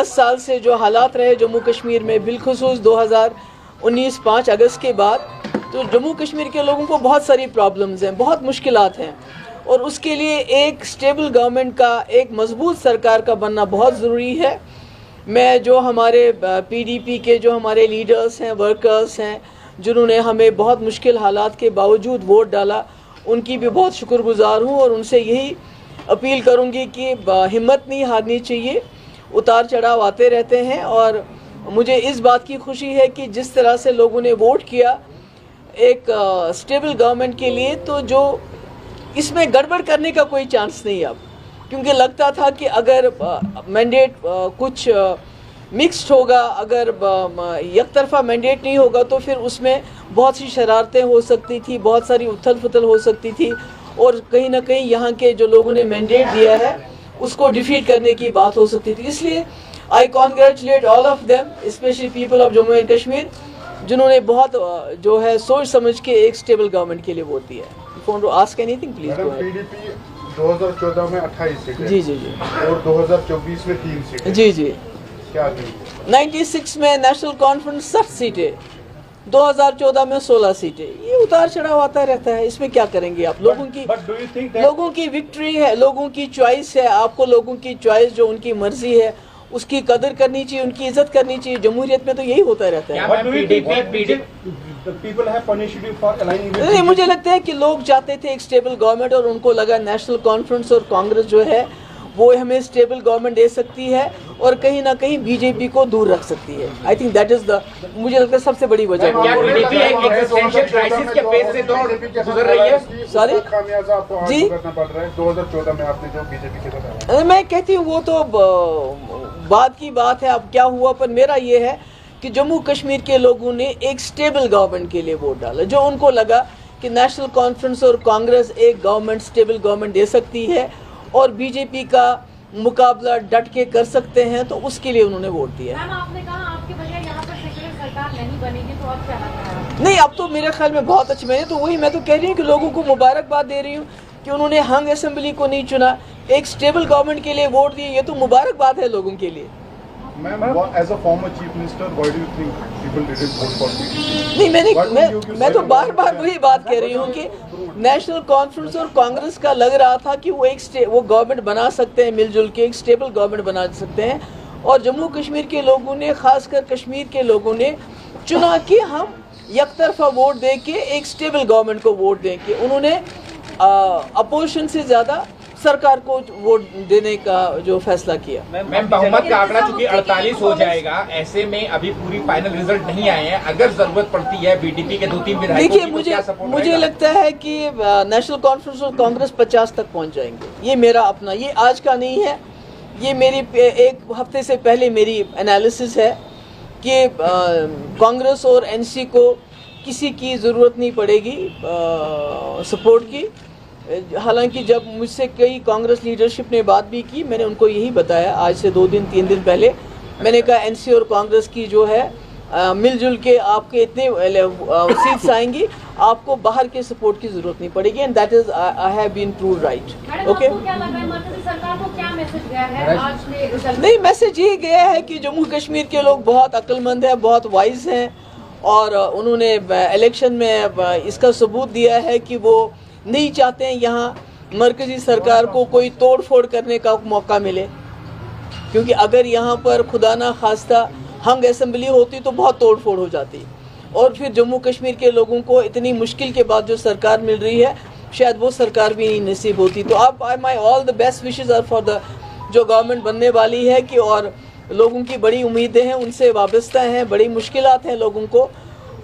10 साल से जो हालात रहे जम्मू कश्मीर में, बिलखुसूस 2019 5 अगस्त के बाद, तो जम्मू कश्मीर के लोगों को बहुत सारी प्रॉब्लम्स हैं, बहुत मुश्किलात हैं, और उसके लिए एक स्टेबल गवर्नमेंट का, एक मजबूत सरकार का बनना बहुत ज़रूरी है। मैं जो हमारे PDP के जो हमारे लीडर्स हैं, वर्कर्स हैं, जिन्होंने हमें बहुत मुश्किल हालात के बावजूद वोट डाला, उनकी भी बहुत शुक्रगुजार हूँ, और उनसे यही अपील करूँगी कि हिम्मत नहीं हारनी चाहिए। उतार चढ़ाव आते रहते हैं, और मुझे इस बात की खुशी है कि जिस तरह से लोगों ने वोट किया एक स्टेबल गवर्नमेंट के लिए, तो जो इसमें गड़बड़ करने का कोई चांस नहीं अब, क्योंकि लगता था कि अगर मैंडेट कुछ मिक्स्ड होगा, अगर एक तरफा मैंडेट नहीं होगा, तो फिर उसमें बहुत सी शरारतें हो सकती थी, बहुत सारी उथल पुथल हो सकती थी, और कहीं ना कहीं यहाँ के जो लोगों ने मैंडेट दिया है उसको डिफीट करने की बात हो सकती थी। इसलिए I congratulate all of them, specially people of Jammu and Kashmir, जिन्होंने बहुत जो है सोच समझ के एक स्टेबल गवर्नमेंट के लिए वोट दिया है। Phone ask anything please. PDP 2014 में 28 सीटें, जी जी जी, और 2024 में 3 सीटें। जी जी, क्या 96 में नेशनल कॉन्फ्रेंस 60 सीटें, 2014 में 16 सीटें। ये उतार चढ़ाव आता रहता है, इसमें क्या करेंगे आप? लोगों की विक्ट्री है, लोगों की चॉइस है, आपको लोगों की चॉइस, जो उनकी मर्जी है उसकी कदर करनी चाहिए, उनकी इज्जत करनी चाहिए। जमहूरियत में तो यही होता रहता है। नहीं, मुझे लगता है कि लोग चाहते थे एक स्टेबल गवर्नमेंट, और उनको लगा नेशनल कॉन्फ्रेंस और कांग्रेस जो है वो हमें स्टेबल गवर्नमेंट दे सकती है, और कहीं ना कहीं बीजेपी को दूर रख सकती है। I think that is the, मुझे लगता है सबसे बड़ी वजह। सॉरी जी, 2014 में आपने जो बीजेपी के साथ, मैं कहती हूँ वो तो बाद की बात है, अब क्या हुआ। पर मेरा ये है कि जम्मू कश्मीर के लोगों ने एक स्टेबल गवर्नमेंट के लिए वोट डाला, जो उनको लगा कि नेशनल कॉन्फ्रेंस और कांग्रेस एक गवर्नमेंट, स्टेबल गवर्नमेंट दे सकती है, और बीजेपी का मुकाबला डट के कर सकते हैं, तो उसके लिए उन्होंने वोट दिया। मैम, आपने कहा आपके बजाय यहाँ पर सेक्युलर सरकार नहीं बनेगी, तो अब क्या लगता है? नहीं, अब तो मेरे ख्याल में बहुत अच्छी बनी। तो वही मैं तो कह रही हूँ कि लोगों को मुबारकबाद दे रही हूँ कि उन्होंने हंग असेंबली को नहीं चुना, एक स्टेबल गवर्नमेंट के लिए वोट दिए। ये तो मुबारकबाद है लोगों के लिए। Ma'am, as a former chief minister, why do you think people didn't vote for PDP? नहीं, मैं तो बार बार वही बात कह रही हूँ कि नेशनल कॉन्फ्रेंस और कांग्रेस का लग रहा था कि वो गवर्नमेंट बना सकते हैं, मिलजुल के एक स्टेबल गवर्नमेंट बना सकते हैं, और जम्मू कश्मीर के लोगों ने, खासकर कश्मीर के लोगों ने चुना कि हम एक तरफा वोट दे के एक स्टेबल गवर्नमेंट को वोट दें कि उन्होंने अपोजिशन से ज़्यादा सरकार को वोट देने का जो फैसला किया। मैम, बहुमत का आंकड़ा चूंकि 48 हो जाएगा, ऐसे में अभी पूरी फाइनल रिजल्ट नहीं आए हैं, अगर जरूरत पड़ती है बीडीपी के 2-3 विधायकों की, देखिए, मुझे लगता है कि नेशनल कॉन्फ्रेंस और कांग्रेस 50 तक पहुंच जाएंगे। ये मेरा अपना, ये आज का नहीं है, ये मेरी एक हफ्ते से पहले मेरी एनालिसिस है कि कांग्रेस और NC को किसी की ज़रूरत नहीं पड़ेगी सपोर्ट की। हालांकि जब मुझसे कई कांग्रेस लीडरशिप ने बात भी की, मैंने उनको यही बताया, आज से 2-3 दिन पहले मैंने कहा NC और कांग्रेस की जो है मिलजुल के आपके इतने सीट्स आएंगी, आपको बाहर के सपोर्ट की जरूरत नहीं पड़ेगी, and that is I have been proved right. Okay, सरकार को क्या मैसेज गया है आज के रिजल्ट? नहीं, मैसेज ये गया है कि जम्मू कश्मीर के लोग बहुत अक्लमंद हैं, बहुत वाइज हैं, और उन्होंने इलेक्शन में इसका सबूत दिया है कि वो नहीं चाहते हैं यहाँ मरकजी सरकार को कोई तोड़ फोड़ करने का मौका मिले, क्योंकि अगर यहाँ पर खुदा ना खास्ता हंग असेंबली होती तो बहुत तोड़ फोड़ हो जाती, और फिर जम्मू कश्मीर के लोगों को इतनी मुश्किल के बाद जो सरकार मिल रही है, शायद वो सरकार भी नहीं नसीब होती। तो आप my all the best wishes are for the जो गवर्नमेंट बनने वाली है कि, और लोगों की बड़ी उम्मीदें हैं, उनसे वाबस्ता हैं, बड़ी मुश्किलात हैं लोगों को,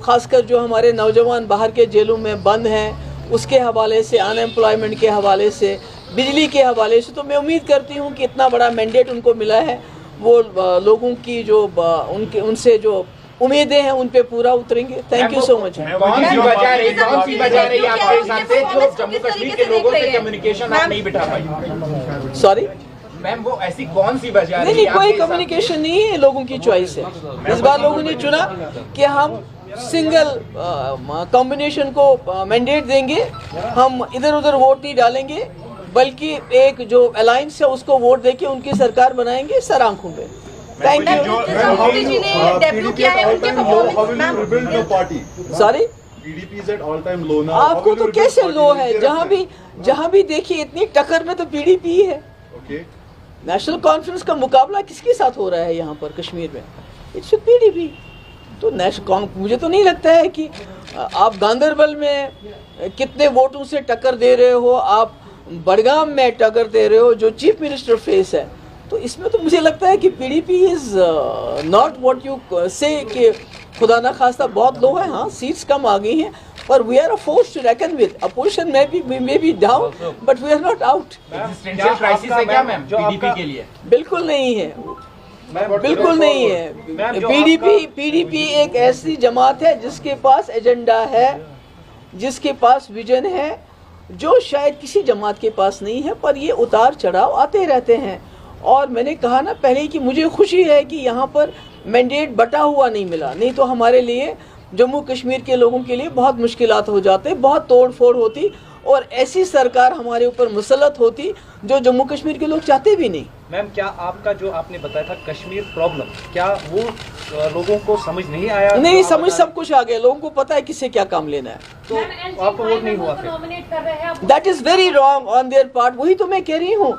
ख़ासकर जो हमारे नौजवान बाहर के जेलों में बंद हैं उसके हवाले से, अनएम्प्लॉयमेंट के हवाले से, बिजली के हवाले से। तो मैं उम्मीद करती हूँ कि इतना बड़ा मैंडेट उनको मिला है, वो लोगों की जो उनसे जो उम्मीदें हैं उन पे पूरा उतरेंगे। Thank you so much. कौन सी वजह रही आपके हिसाब से जो जम्मू कश्मीर के लोगों से कम्युनिकेशन आप नहीं बिठा पाई? सॉरी मैम, वो ऐसी कौन सी वजह? नहीं, कोई कम्युनिकेशन नहीं है, लोगों की चॉइस है। इस बार लोगों ने चुना कि हम सिंगल कॉम्बिनेशन को मैंडेट देंगे, हम इधर उधर वोट नहीं डालेंगे, बल्कि एक जो अलायंस है उसको वोट देके उनकी सरकार बनाएंगे सर आंखों में। Thank you. मोदी जी ने डेब्यू किया है, उनके performance sorry, PDP is at all-time low now. आपको तो कैसे लो है? जहाँ भी देखिए इतनी टक्कर में तो PDP ही है। Okay. नेशनल कॉन्फ्रेंस का मुकाबला किसके साथ हो रहा है यहाँ पर कश्मीर में? It's PDP। तो मुझे तो नहीं लगता है कि आप गांधरबल में कितने वोटों से टक्कर दे रहे हो, आप बड़गाम में टक्कर दे रहे हो जो चीफ मिनिस्टर फेस है। तो इसमें तो मुझे लगता है कि PDP is not what you से कि खुदा ना खास्ता बहुत लो है। हाँ, सीट्स कम आ गई हैं, पर we are a force to reckon with. Opposition may be down, but we are not out. Existential crisis है क्या मैम PDP के लिए? बिल्कुल नहीं है, बिल्कुल नहीं है। PDP एक ऐसी जमात है जिसके पास एजेंडा है, जिसके पास विजन है, जो शायद किसी जमात के पास नहीं है। पर ये उतार चढ़ाव आते रहते हैं। और मैंने कहा ना पहले कि मुझे खुशी है कि यहाँ पर मैंडेट बटा हुआ नहीं मिला, नहीं तो हमारे लिए जम्मू कश्मीर के लोगों के लिए बहुत मुश्किलात हो जाते, बहुत तोड़ फोड़ होती और ऐसी सरकार हमारे ऊपर मुसल्लत होती जो जम्मू कश्मीर के लोग चाहते भी नहीं। मैम, क्या आपका जो आपने बताया था कश्मीर प्रॉब्लम, क्या वो लोगों को समझ नहीं आया? नहीं, समझ सब कुछ आ गया। लोगों को पता है किससे क्या काम लेना है। तो आपको वोट नहीं हुआ फिर? नॉमिनेट कर रहे हैं आप। That is very wrong on their part. वही तो मैं कह रही हूँ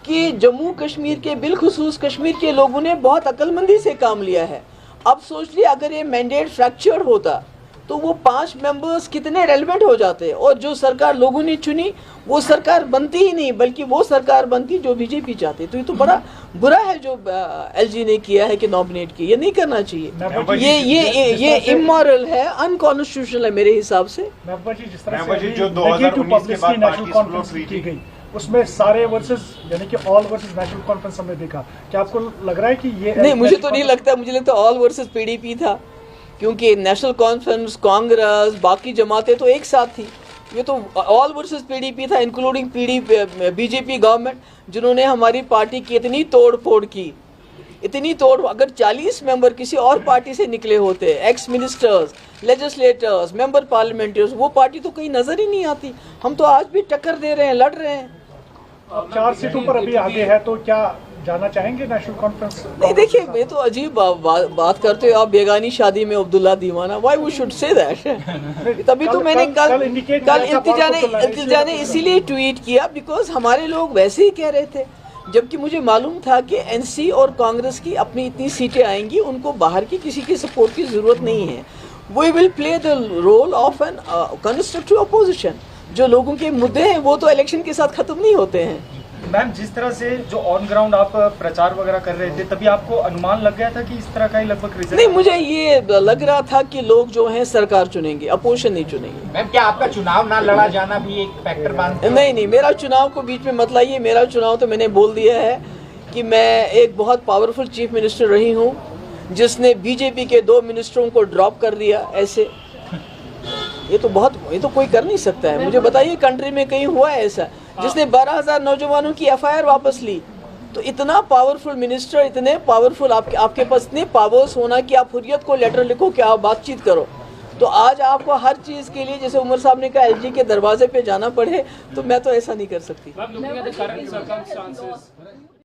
कि जम्मू कश्मीर के बिलखुसूस कश्मीर के लोगों ने बहुत अक्लमंदी से काम लिया है। अब सोच लिया अगर ये मैंडेट फ्रैक्चर्ड होता तो वो 5 मेंबर्स कितने रेलेवेंट हो जाते, और जो सरकार लोगों ने चुनी वो सरकार बनती ही नहीं, बल्कि वो सरकार बनती जो बीजेपी चाहती। तो ये तो बड़ा बुरा है जो LG ने किया है कि नॉमिनेट किया। ये नहीं करना चाहिए। ये इमोरल है, अनकॉन्स्टिट्यूशनल है मेरे हिसाब से। जिस तरह से जो 2019 के बाद नेशनल कॉन्फ्रेंस की गई उसमें सारे वर्सेस यानी कि ऑल वर्सेस नेशनल कॉन्फ्रेंस हमने देखा। क्या आपको लग रहा है कि ये नहीं, मुझे तो नहीं लगता। मुझे लगता ऑल वर्सेस PDP था, क्योंकि नेशनल कॉन्फ्रेंस, कांग्रेस, बाकी जमातें तो एक साथ थी। ये तो ऑल वर्सेस PDP था, इंक्लूडिंग BJP गवर्नमेंट, जिन्होंने हमारी पार्टी की इतनी तोड़ फोड़ की, इतनी तोड़। अगर 40 मेंबर किसी और पार्टी से निकले होते, x ministers, legislators, member parliaments, वो पार्टी तो कहीं नजर ही नहीं आती। हम तो आज भी टक्कर दे रहे हैं, लड़ रहे हैं। अब 4 सीटों पर अभी आगे है, तो क्या जाना चाहेंगे नेशनल कॉन्फ्रेंस? नहीं, देखिए, ये तो अजीब बात करते हो आप। बेगानी शादी में अब्दुल्ला दीवाना, why we should say that? तभी तो मैंने कल इल्तिजा ने इसीलिए ट्वीट किया बिकॉज हमारे लोग वैसे ही कह रहे थे, जबकि मुझे मालूम था कि NC और कांग्रेस की अपनी इतनी सीटें आएंगी, उनको बाहर की किसी की सपोर्ट की जरूरत नहीं है। We will play the role of an constructive opposition. जो लोगों के मुद्दे हैं वो तो इलेक्शन के साथ खत्म नहीं होते हैं। मैम, जिस तरह से जो ऑन ग्राउंड आप प्रचार वगैरह कर रहे थे, तभी आपको अनुमान लग गया था कि इस तरह का ही लगभग रिजल्ट? नहीं, मुझे ये लग रहा था कि लोग जो हैं सरकार चुनेंगे, अपोजिशन नहीं चुनेंगे। मैम, क्या आपका चुनाव ना लड़ा जाना भी एक फैक्टर मानते हो? नहीं, मेरा चुनाव को बीच में मत लाइए। मेरा चुनाव तो मैंने बोल दिया है कि मैं एक बहुत पावरफुल चीफ मिनिस्टर रही हूँ, जिसने BJP के 2 मिनिस्टरों को ड्रॉप कर दिया। ऐसे ये तो कोई कर नहीं सकता है। मुझे बताइए कंट्री में कहीं हुआ है ऐसा, जिसने 12,000 नौजवानों की FIR वापस ली? तो इतना पावरफुल मिनिस्टर, इतने पावरफुल आपके पास इतने पावर्स होना कि आप हुर्रियत को लेटर लिखो कि आप बातचीत करो। तो आज आपको हर चीज के लिए, जैसे उमर साहब ने कहा, LG के दरवाजे पे जाना पड़े, तो मैं तो ऐसा नहीं कर सकती।